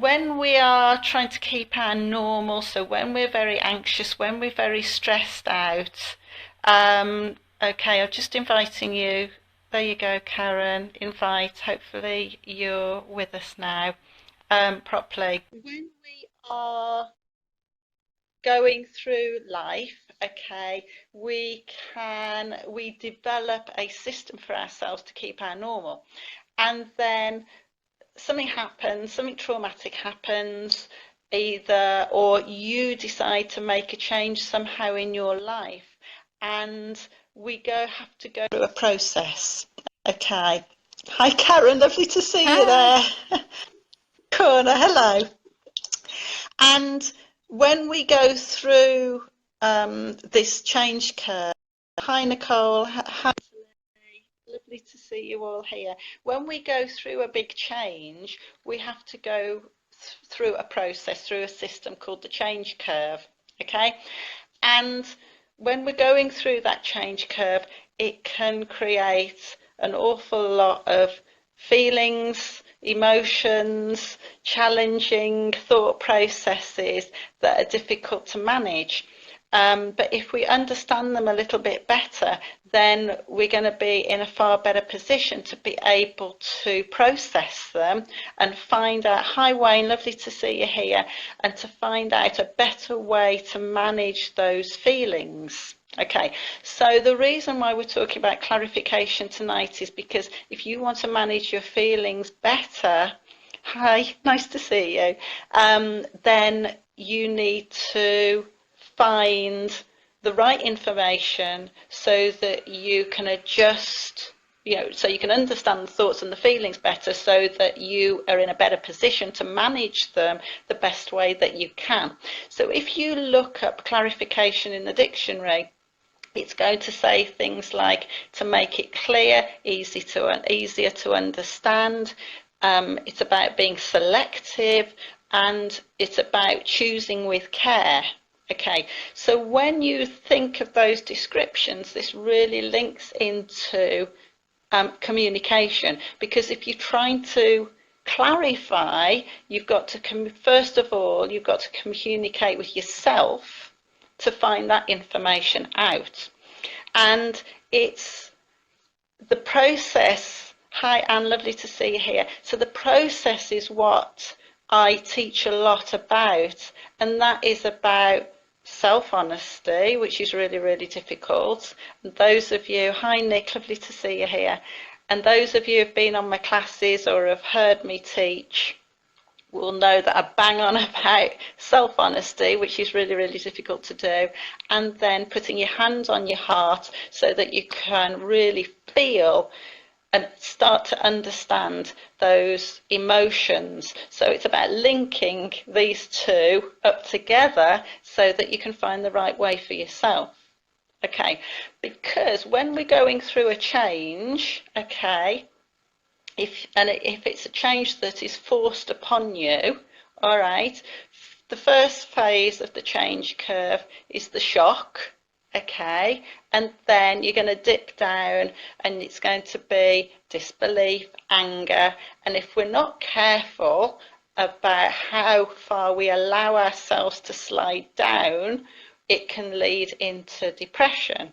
when we are trying to keep our normal, so when we're very anxious, when we're very stressed out, okay, I'm just inviting you. There you go, Karen. Invite. Hopefully you're with us now, properly. When we are going through life, okay, we develop a system for ourselves to keep our normal. And then something happens, something traumatic happens, either, or you decide to make a change somehow in your life, and have to go through a process. Okay. Hi, Karen. Lovely to see you Hi. there. Corner. Hello. And when we go through this change curve, hi, Nicole. Hi. Lovely to see you all here. When we go through a big change, we have to go through a process, through a system called the change curve. Okay. And when we're going through that change curve, it can create an awful lot of feelings, emotions, challenging thought processes that are difficult to manage. But if we understand them a little bit better, then we're going to be in a far better position to be able to process them and find out, hi Wayne, lovely to see you here, and to find out a better way to manage those feelings. Okay, so the reason why we're talking about clarification tonight is because if you want to manage your feelings better, hi, nice to see you, then you need to find the right information so that you can adjust, so you can understand the thoughts and the feelings better, so that you are in a better position to manage them the best way that you can. So if you look up clarification in the dictionary, it's going to say things like to make it clear, easier to understand. It's about being selective, and it's about choosing with care. Okay, so when you think of those descriptions, this really links into communication, because if you're trying to clarify, you've got to, first of all, you've got to communicate with yourself to find that information out. And it's the process. Hi, Anne, lovely to see you here. So the process is what I teach a lot about, and that is about self-honesty, which is really, really difficult. And those of you, hi Nick, lovely to see you here. And those of you who've been on my classes or have heard me teach will know that I bang on about self-honesty, which is really, really difficult to do, and then putting your hand on your heart so that you can really feel and start to understand those emotions. So it's about linking these two up together so that you can find the right way for yourself. Okay, because when we're going through a change, okay, if it's a change that is forced upon you, all right, the first phase of the change curve is the shock. Okay, and then you're going to dip down and it's going to be disbelief, anger, and if we're not careful about how far we allow ourselves to slide down, it can lead into depression.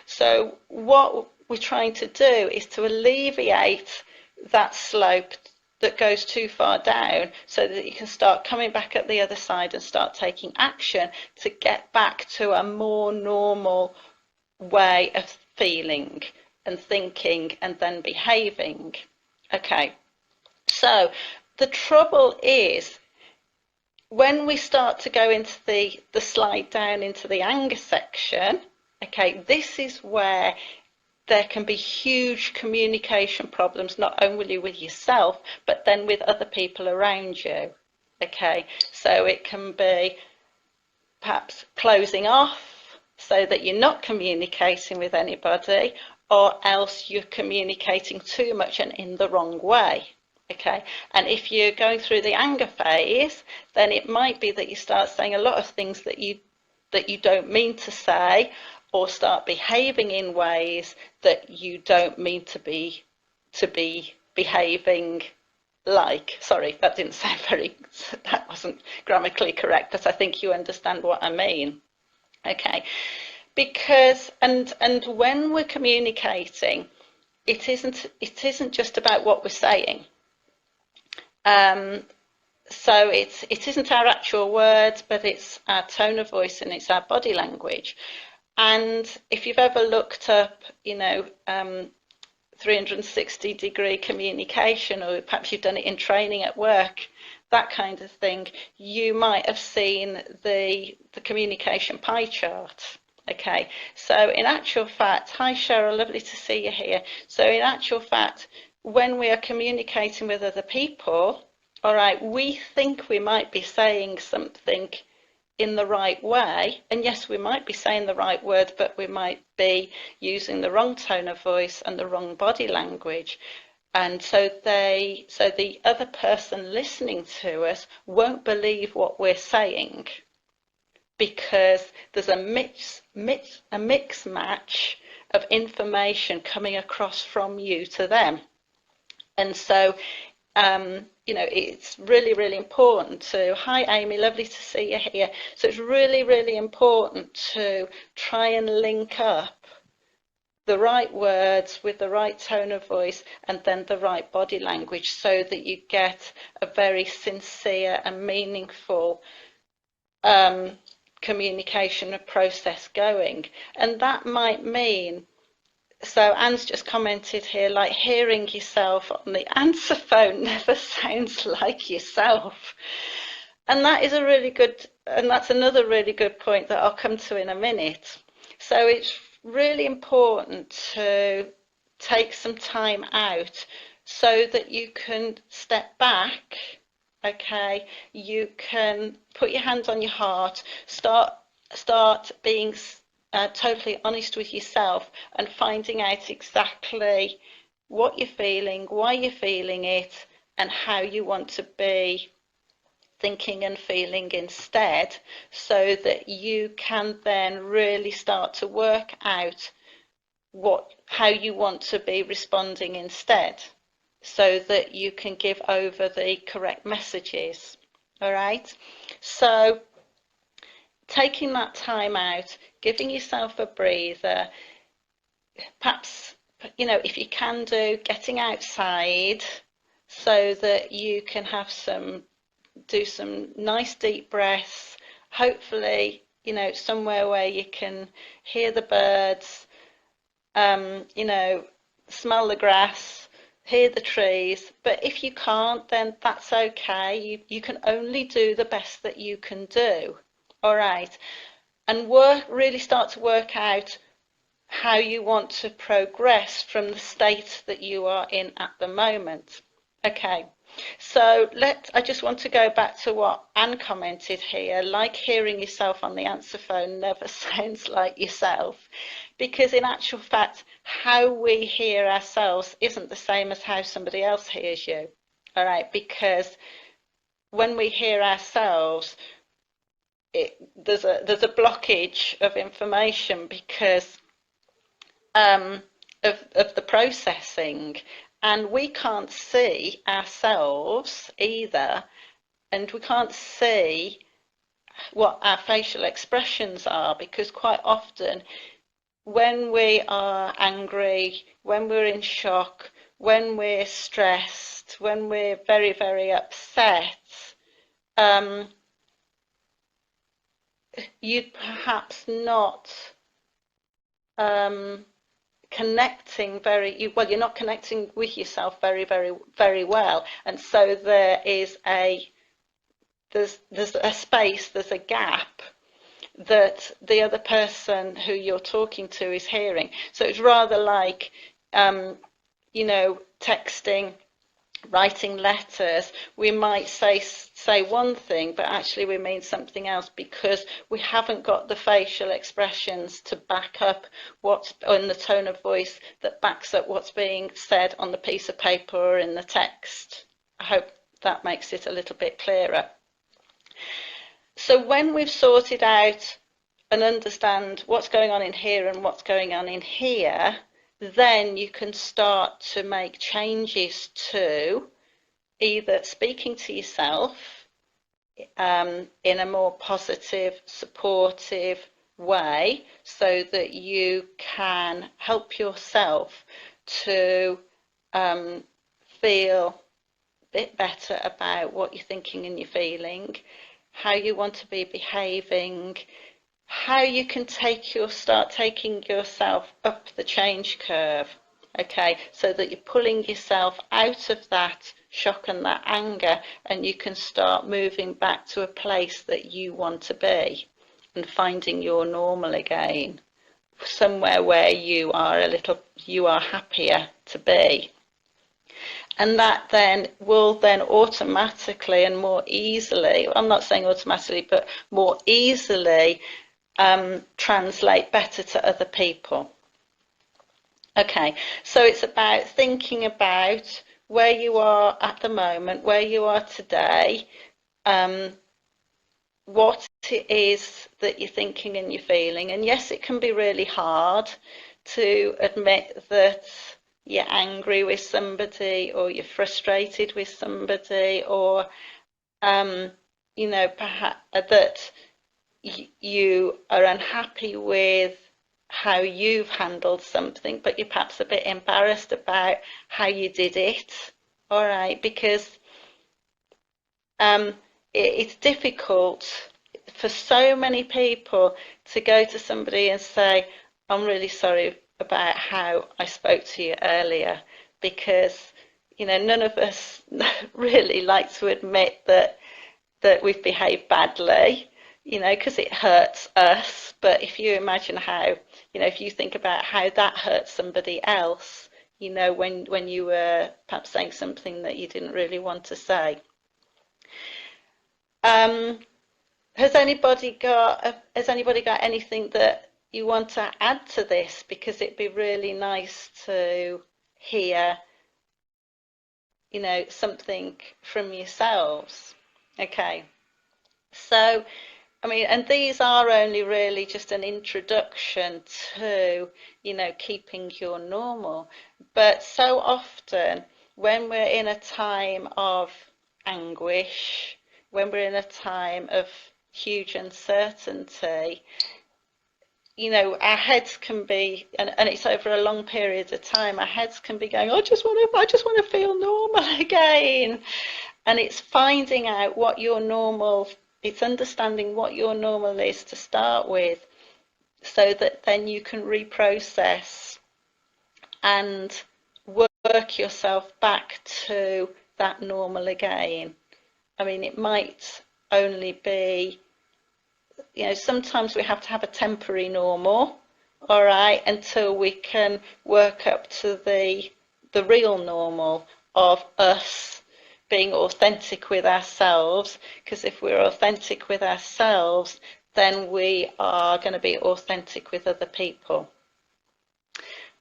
So what we're trying to do is to alleviate that slope that goes too far down so that you can start coming back at the other side and start taking action to get back to a more normal way of feeling and thinking and then behaving. Okay, so the trouble is when we start to go into the slide down into the anger section, okay, this is where there can be huge communication problems, not only with yourself, but then with other people around you. Okay, so it can be perhaps closing off so that you're not communicating with anybody, or else you're communicating too much and in the wrong way. Okay, and if you're going through the anger phase, then it might be that you start saying a lot of things that you don't mean to say, or start behaving in ways that you don't mean to be behaving like. Sorry, that didn't sound that wasn't grammatically correct, but I think you understand what I mean. Okay, because and when we're communicating, it isn't just about what we're saying. Um, so it isn't our actual words, but it's our tone of voice and it's our body language. And if you've ever looked up, 360-degree communication, or perhaps you've done it in training at work, that kind of thing, you might have seen the communication pie chart. Okay, so in actual fact, hi Cheryl, lovely to see you here. So in actual fact, when we are communicating with other people, all right, we think we might be saying something in the right way, and yes, we might be saying the right word, but we might be using the wrong tone of voice and the wrong body language. And so the other person listening to us won't believe what we're saying, because there's a mix match of information coming across from you to them. And so it's really, really important to, hi Amy, lovely to see you here. So it's really, really important to try and link up the right words with the right tone of voice and then the right body language, so that you get a very sincere and meaningful communication process going. And that might mean, so Anne's just commented here, like, hearing yourself on the answer phone never sounds like yourself. And that is a really good, and that's another really good point that I'll come to in a minute. So it's really important to take some time out so that you can step back. Okay, you can put your hands on your heart, start being totally honest with yourself and finding out exactly what you're feeling, why you're feeling it, and how you want to be thinking and feeling instead, so that you can then really start to work out how you want to be responding instead, so that you can give over the correct messages. All right, so taking that time out, giving yourself a breather, perhaps, if you can getting outside so that you can do some nice deep breaths, hopefully, somewhere where you can hear the birds, smell the grass, hear the trees. But if you can't, then that's okay. You can only do the best that you can do. All right. And really start to work out how you want to progress from the state that you are in at the moment. Okay. So I just want to go back to what Anne commented here, like hearing yourself on the answer phone never sounds like yourself, because in actual fact, how we hear ourselves isn't the same as how somebody else hears you. All right, because when we hear ourselves, there's a blockage of information because of the processing. And we can't see ourselves either, and we can't see what our facial expressions are, because quite often when we are angry, when we're in shock, when we're stressed, when we're very, very upset, you'd perhaps not connecting you're not connecting with yourself very, very, very well, and so there's a space, there's a gap that the other person who you're talking to is hearing. So it's rather like texting, writing letters. We might say one thing, but actually we mean something else, because we haven't got the facial expressions to back up in the tone of voice that backs up what's being said on the piece of paper or in the text. I hope that makes it a little bit clearer. So when we've sorted out and understand what's going on in here and what's going on in here, then you can start to make changes to either speaking to yourself in a more positive, supportive way so that you can help yourself to feel a bit better about what you're thinking and you're feeling, how you want to be behaving, how you can start taking yourself up the change curve, okay, so that you're pulling yourself out of that shock and that anger, and you can start moving back to a place that you want to be and finding your normal again, somewhere where you are happier to be. And that then will then automatically and more easily, I'm not saying automatically, but more easily translate better to other people. Okay, so it's about thinking about where you are at the moment, where you are today, what it is that you're thinking and you're feeling. And yes, it can be really hard to admit that you're angry with somebody or you're frustrated with somebody, or perhaps that you are unhappy with how you've handled something, but you're perhaps a bit embarrassed about how you did it. All right, because it's difficult for so many people to go to somebody and say, I'm really sorry about how I spoke to you earlier, because none of us really like to admit that we've behaved badly, because it hurts us. But if you imagine how, if you think about how that hurts somebody else, when you were perhaps saying something that you didn't really want to say. Has anybody got anything that you want to add to this? Because it'd be really nice to hear, something from yourselves. Okay. So, I mean, and these are only really just an introduction to, keeping your normal. But so often when we're in a time of anguish, when we're in a time of huge uncertainty, our heads can be, and it's over a long period of time, our heads can be going, I just want to feel normal again. And it's finding out what your normal, it's understanding what your normal is to start with, so that then you can reprocess and work yourself back to that normal again. I mean, it might only be, sometimes we have to have a temporary normal, all right, until we can work up to the real normal of us being authentic with ourselves. Because if we're authentic with ourselves, then we are going to be authentic with other people.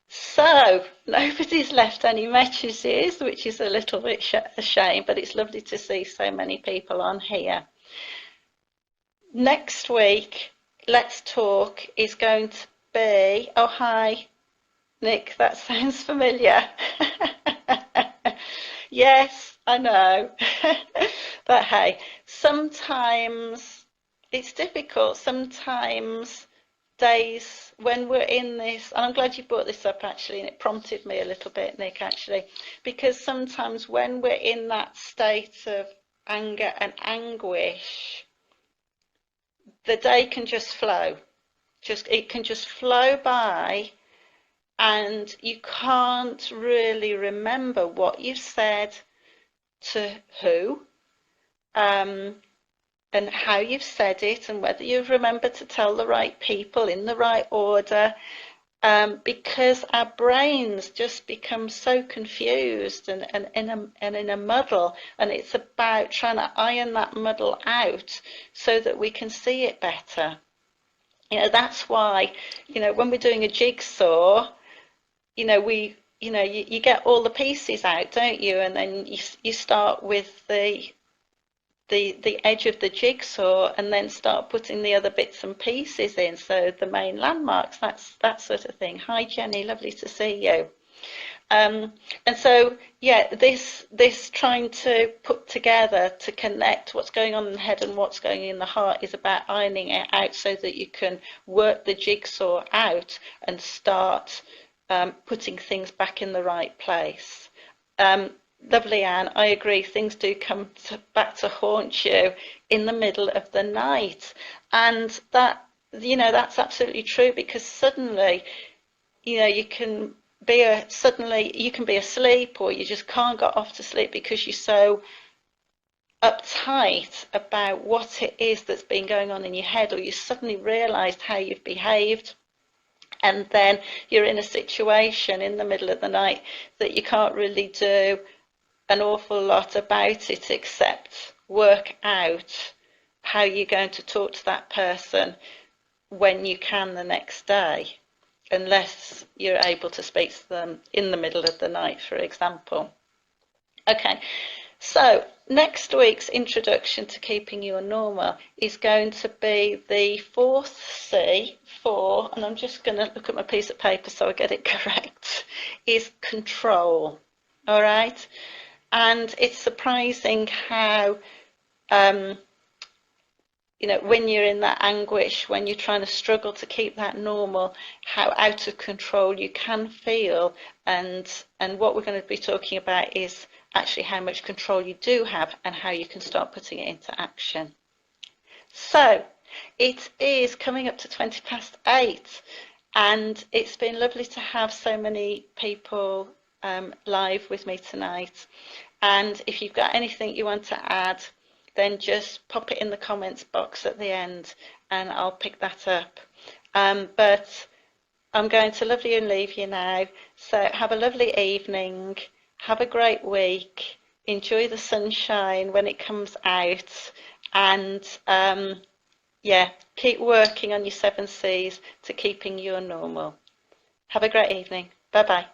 So nobody's left any messages, which is a little bit a shame, but it's lovely to see so many people on here. Next week, Let's Talk is going to be, oh hi, Nick, that sounds familiar. Yes, I know. But hey, sometimes it's difficult. Sometimes days when we're in this, and I'm glad you brought this up actually, and it prompted me a little bit, Nick, actually, because sometimes when we're in that state of anger and anguish, the day can just flow. It can just flow by, and you can't really remember what you said to who, and how you've said it, and whether you've remembered to tell the right people in the right order, because our brains just become so confused and in a muddle, and it's about trying to iron that muddle out so that we can see it better. That's why, when we're doing a jigsaw, you get all the pieces out, don't you? And then you start with the edge of the jigsaw, and then start putting the other bits and pieces in, so the main landmarks, that sort of thing. Hi Jenny, lovely to see you. And so, yeah, this trying to put together to connect what's going on in the head and what's going in the heart is about ironing it out so that you can work the jigsaw out and start putting things back in the right place. Um, Lovely, Anne. I agree. Things do come back to haunt you in the middle of the night, and that's absolutely true because suddenly you can suddenly you can be asleep or you just can't get off to sleep because you're so uptight about what it is that's been going on in your head, or you suddenly realised how you've behaved, and then you're in a situation in the middle of the night that you can't really do an awful lot about it except work out how you're going to talk to that person when you can the next day, unless you're able to speak to them in the middle of the night, for example. Okay, so next week's introduction to keeping your normal is going to be the fourth C for, and I'm just going to look at my piece of paper so I get it correct, is control. All right, and it's surprising how when you're in that anguish, when you're trying to struggle to keep that normal, how out of control you can feel. And what we're going to be talking about is actually how much control you do have and how you can start putting it into action. So it is coming up to 8:20, and it's been lovely to have so many people live with me tonight. And if you've got anything you want to add, then just pop it in the comments box at the end and I'll pick that up. But I'm going to love you and leave you now. So have a lovely evening. Have a great week. Enjoy the sunshine when it comes out. And yeah, keep working on your 7 C's to keeping your normal. Have a great evening. Bye bye.